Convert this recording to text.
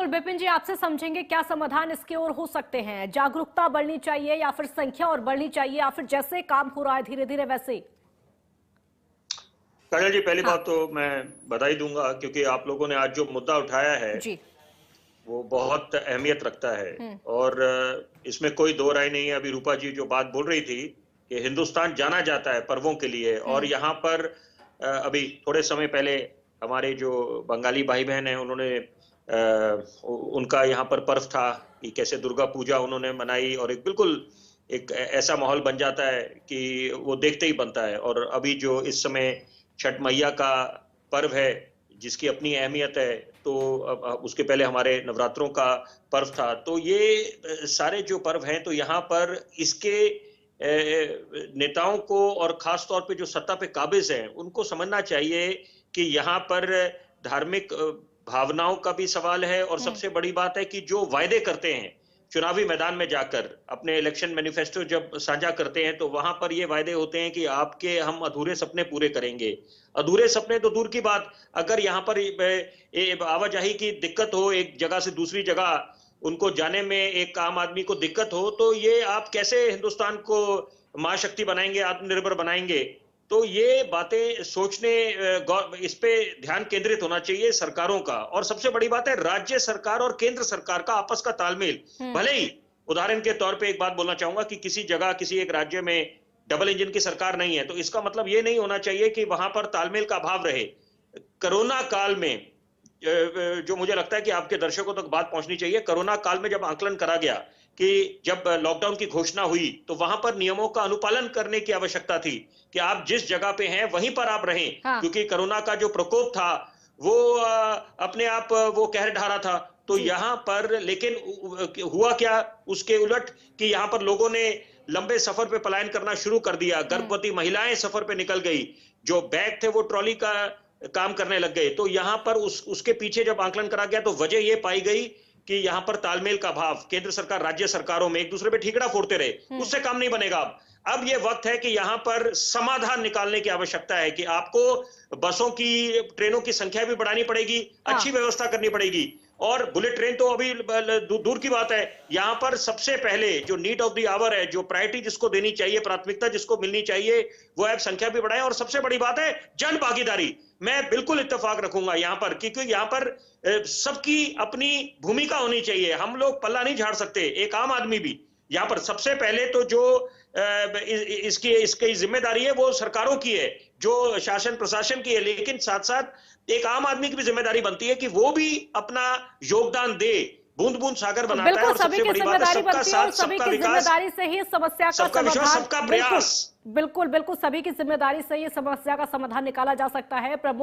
बिल्कुल विपिन जी, आपसे समझेंगे क्या समाधान इसके और हो सकते हैं। जागरूकता बढ़नी चाहिए या फिर संख्या और बढ़नी चाहिए, या फिर जैसे काम हो रहा है धीरे धीरे वैसे ही। काजल जी, पहली हाँ बात तो मैं बधाई दूंगा क्योंकि आप लोगों ने आज जो मुद्दा उठाया है जी। वो बहुत अहमियत रखता है। हम्म। और इसमें कोई दो राय नहीं है। अभी रूपा जी जो बात बोल रही थी कि हिंदुस्तान जाना जाता है पर्वों के लिए, और हम्म। यहाँ पर अभी थोड़े समय पहले हमारे जो बंगाली भाई बहन हैं उन्होंने उनका यहाँ पर पर्व था कि कैसे दुर्गा पूजा उन्होंने मनाई, और एक बिल्कुल एक ऐसा माहौल बन जाता है कि वो देखते ही बनता है। और अभी जो इस समय छठ मैया का पर्व है जिसकी अपनी अहमियत है, तो उसके पहले हमारे नवरात्रों का पर्व था। तो ये सारे जो पर्व हैं, तो यहाँ पर इसके नेताओं को और खास तौर पे जो सत्ता पे काबिज हैं उनको समझना चाहिए कि यहाँ पर धार्मिक भावनाओं का भी सवाल है, और हम्म। सबसे बड़ी बात है कि जो वायदे करते हैं चुनावी मैदान में जाकर, अपने इलेक्शन मैनिफेस्टो जब साझा करते हैं, तो वहां पर ये वायदे होते हैं कि आपके हम अधूरे सपने पूरे करेंगे। अधूरे सपने तो दूर की बात, अगर यहाँ पर आवाजाही की दिक्कत हो, एक जगह से दूसरी जगह उनको जाने में एक आम आदमी को दिक्कत हो, तो ये आप कैसे हिंदुस्तान को महाशक्ति बनाएंगे, आत्मनिर्भर बनाएंगे। तो ये बातें सोचने, इस पे ध्यान केंद्रित होना चाहिए सरकारों का। और सबसे बड़ी बात है राज्य सरकार और केंद्र सरकार का आपस का तालमेल। हम्म। भले ही उदाहरण के तौर पे एक बात बोलना चाहूंगा कि किसी जगह किसी एक राज्य में डबल इंजन की सरकार नहीं है, तो इसका मतलब ये नहीं होना चाहिए कि वहां पर तालमेल का अभाव रहे। कोरोना काल में जो मुझे लगता है कि आपके दर्शकों तक बात पहुंचनी चाहिए, कोरोना काल में जब आकलन करा गया कि जब लॉकडाउन की घोषणा हुई, तो वहां पर नियमों का अनुपालन करने की आवश्यकता थी कि आप जिस जगह पे हैं वहीं पर आप रहें, हाँ क्योंकि कोरोना का जो प्रकोप था वो अपने आप वो कहर ढा रहा था। तो जी। यहाँ पर लेकिन हुआ क्या, उसके उलट कि यहाँ पर लोगों ने लंबे सफर पे पलायन करना शुरू कर दिया। हम्म। गर्भवती महिलाएं सफर पे निकल गई, जो बैग थे वो ट्रॉली का काम करने लग गए। तो यहाँ पर उसके पीछे जब आकलन करा गया, तो वजह ये पाई गई कि यहाँ पर तालमेल का अभाव, केंद्र सरकार राज्य सरकारों में एक दूसरे पे ठीकरा फोड़ते रहे, उससे काम नहीं बनेगा। अब ये वक्त है कि यहाँ पर समाधान निकालने की आवश्यकता है कि आपको बसों की, ट्रेनों की संख्या भी बढ़ानी पड़ेगी, अच्छी हाँ व्यवस्था करनी पड़ेगी। और बुलेट ट्रेन तो अभी दूर की बात है। यहाँ पर सबसे पहले जो नीड ऑफ द आवर है, जो प्रायोरिटी जिसको देनी चाहिए, प्राथमिकता जिसको मिलनी चाहिए, वो है संख्या भी बढ़ाएं। और सबसे बड़ी बात है जन भागीदारी। मैं बिल्कुल इत्तेफाक रखूंगा यहाँ पर, क्योंकि यहाँ पर सबकी अपनी भूमिका होनी चाहिए। हम लोग पल्ला नहीं झाड़ सकते, एक आम आदमी भी। यहाँ पर सबसे पहले तो जो इसकी जिम्मेदारी है वो सरकारों की है, जो शासन प्रशासन की है, लेकिन साथ साथ एक आम आदमी की भी जिम्मेदारी बनती है कि वो भी अपना योगदान दे। बूंद बूंद सागर तो बनाता है, बिल्कुल और सभी सबसे की बड़ी बात है जिम्मेदारी सबका बनती है, और साथ, सभी सबका की विकास, जिम्मेदारी से ही समस्या का सबका विश्वास, समाधान। सबका बिल्कुल प्रयास। बिल्कुल बिल्कुल सभी की जिम्मेदारी से ही समस्या का समाधान निकाला जा सकता है। प्रमोद